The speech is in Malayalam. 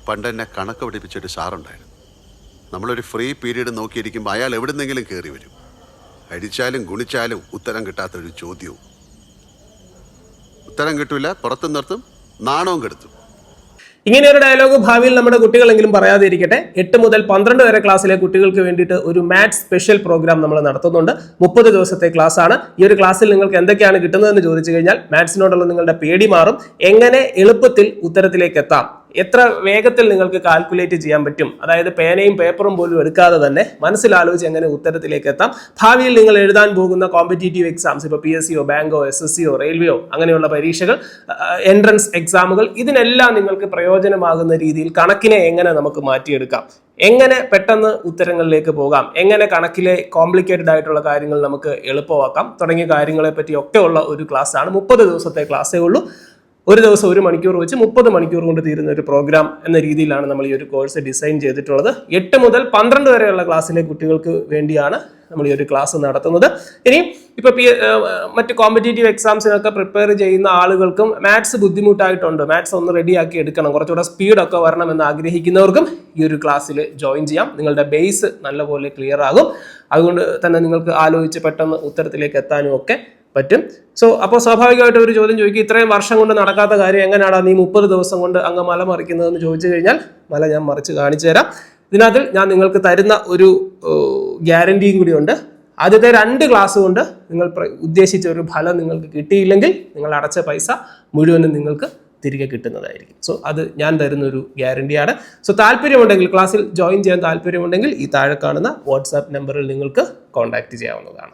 പണ്ട് എന്നെ കണക്ക് പഠിപ്പിച്ചൊരു സാറുണ്ടായിരുന്നു. നമ്മളൊരു ഫ്രീ പീരീഡ് നോക്കിയിരിക്കുമ്പോൾ അയാൾ എവിടുന്നെങ്കിലും കയറി വരും. അടിച്ചാലും ഗുണിച്ചാലും ഉത്തരം കിട്ടാത്തൊരു ചോദ്യവും. ഉത്തരം കിട്ടൂല, പുറത്തു നിർത്തും, നാണവും കെടുത്തും. ഇങ്ങനെയൊരു ഡയലോഗ് ഭാവിയിൽ നമ്മുടെ കുട്ടികളെങ്കിലും പറയാതെ ഇരിക്കട്ടെ. 8 മുതൽ 12 വരെ ക്ലാസ്സിലെ കുട്ടികൾക്ക് വേണ്ടിയിട്ട് ഒരു മാത്സ് സ്പെഷ്യൽ പ്രോഗ്രാം നമ്മൾ നടത്തുന്നുണ്ട്. 30 ദിവസത്തെ ക്ലാസ് ആണ്. ഈ ഒരു ക്ലാസ്സിൽ നിങ്ങൾക്ക് എന്തൊക്കെയാണ് കിട്ടുന്നതെന്ന് ചോദിച്ചു കഴിഞ്ഞാൽ മാത്സിനോടുള്ള നിങ്ങളുടെ പേടി മാറും. എങ്ങനെ എളുപ്പത്തിൽ ഉത്തരത്തിലേക്ക് എത്താം, എത്ര വേഗത്തിൽ നിങ്ങൾക്ക് കാൽക്കുലേറ്റ് ചെയ്യാൻ പറ്റും, അതായത് പേനയും പേപ്പറും പോലും എടുക്കാതെ തന്നെ മനസ്സിലാലോചിച്ച് എങ്ങനെ ഉത്തരത്തിലേക്ക് എത്താം. ഭാവിയിൽ നിങ്ങൾ എഴുതാൻ പോകുന്ന കോമ്പറ്റീറ്റീവ് എക്സാംസ്, ഇപ്പോൾ PSCയോ ബാങ്കോ SSCയോ റെയിൽവേയോ അങ്ങനെയുള്ള പരീക്ഷകൾ, എൻട്രൻസ് എക്സാമുകൾ, ഇതിനെല്ലാം നിങ്ങൾക്ക് പ്രയോജനമാകുന്ന രീതിയിൽ കണക്കിനെ എങ്ങനെ നമുക്ക് മാറ്റിയെടുക്കാം, എങ്ങനെ പെട്ടെന്ന് ഉത്തരങ്ങളിലേക്ക് പോകാം, എങ്ങനെ കണക്കിലെ കോംപ്ലിക്കേറ്റഡ് ആയിട്ടുള്ള കാര്യങ്ങൾ നമുക്ക് എളുപ്പമാക്കാം തുടങ്ങിയ കാര്യങ്ങളെ പറ്റി ഒക്കെ ഉള്ള ഒരു ക്ലാസ് ആണ്. 30 ദിവസത്തെ ക്ലാസ്സേ ഉള്ളൂ. ഒരു ദിവസം 1 മണിക്കൂർ വെച്ച് 30 മണിക്കൂർ കൊണ്ട് തീരുന്ന ഒരു പ്രോഗ്രാം എന്ന രീതിയിലാണ് നമ്മൾ ഈ ഒരു കോഴ്സ് ഡിസൈൻ ചെയ്തിട്ടുള്ളത്. 8 മുതൽ 12 വരെയുള്ള ക്ലാസ്സിലെ കുട്ടികൾക്ക് വേണ്ടിയാണ് നമ്മൾ ഈ ഒരു ക്ലാസ് നടത്തുന്നത്. ഇനി ഇപ്പൊ മറ്റ് കോമ്പറ്റീറ്റീവ് എക്സാംസിനൊക്കെ പ്രിപ്പയർ ചെയ്യുന്ന ആളുകൾക്കും മാത്സ് ബുദ്ധിമുട്ടായിട്ടുണ്ട്, മാത്സ് ഒന്ന് റെഡിയാക്കി എടുക്കണം, കുറച്ചുകൂടെ സ്പീഡൊക്കെ വരണം എന്ന് ആഗ്രഹിക്കുന്നവർക്കും ഈ ഒരു ക്ലാസ്സിൽ ജോയിൻ ചെയ്യാം. നിങ്ങളുടെ ബേസ് നല്ലപോലെ ക്ലിയർ ആകും. അതുകൊണ്ട് തന്നെ നിങ്ങൾക്ക് ആലോചിച്ച് പെട്ടെന്ന് ഉത്തരത്തിലേക്ക് എത്താനും ഒക്കെ പറ്റും. അപ്പോൾ സ്വാഭാവികമായിട്ട് ഒരു ചോദ്യം ചോദിക്കും, ഇത്രയും വർഷം കൊണ്ട് നടക്കാത്ത കാര്യം എങ്ങനെയാടാ നീ 30 ദിവസം കൊണ്ട് അങ്ങ് മല മറിക്കുന്നതെന്ന് ചോദിച്ചു കഴിഞ്ഞാൽ മല ഞാൻ മറിച്ച് കാണിച്ചു തരാം. ഇതിനകത്ത് ഞാൻ നിങ്ങൾക്ക് തരുന്ന ഒരു ഗ്യാരണ്ടിയും കൂടി ഉണ്ട്. ആദ്യത്തെ 2 ക്ലാസ് കൊണ്ട് നിങ്ങൾ ഉദ്ദേശിച്ച ഒരു ഫലം നിങ്ങൾക്ക് കിട്ടിയില്ലെങ്കിൽ നിങ്ങൾ അടച്ച പൈസ മുഴുവനും നിങ്ങൾക്ക് തിരികെ കിട്ടുന്നതായിരിക്കും. അത് ഞാൻ തരുന്ന ഒരു ഗ്യാരണ്ടിയാണ്. താല്പര്യമുണ്ടെങ്കിൽ, ക്ലാസ്സിൽ ജോയിൻ ചെയ്യാൻ താല്പര്യമുണ്ടെങ്കിൽ ഈ താഴെ കാണുന്ന വാട്സാപ്പ് നമ്പറിൽ നിങ്ങൾക്ക് കോൺടാക്ട് ചെയ്യാവുന്നതാണ്.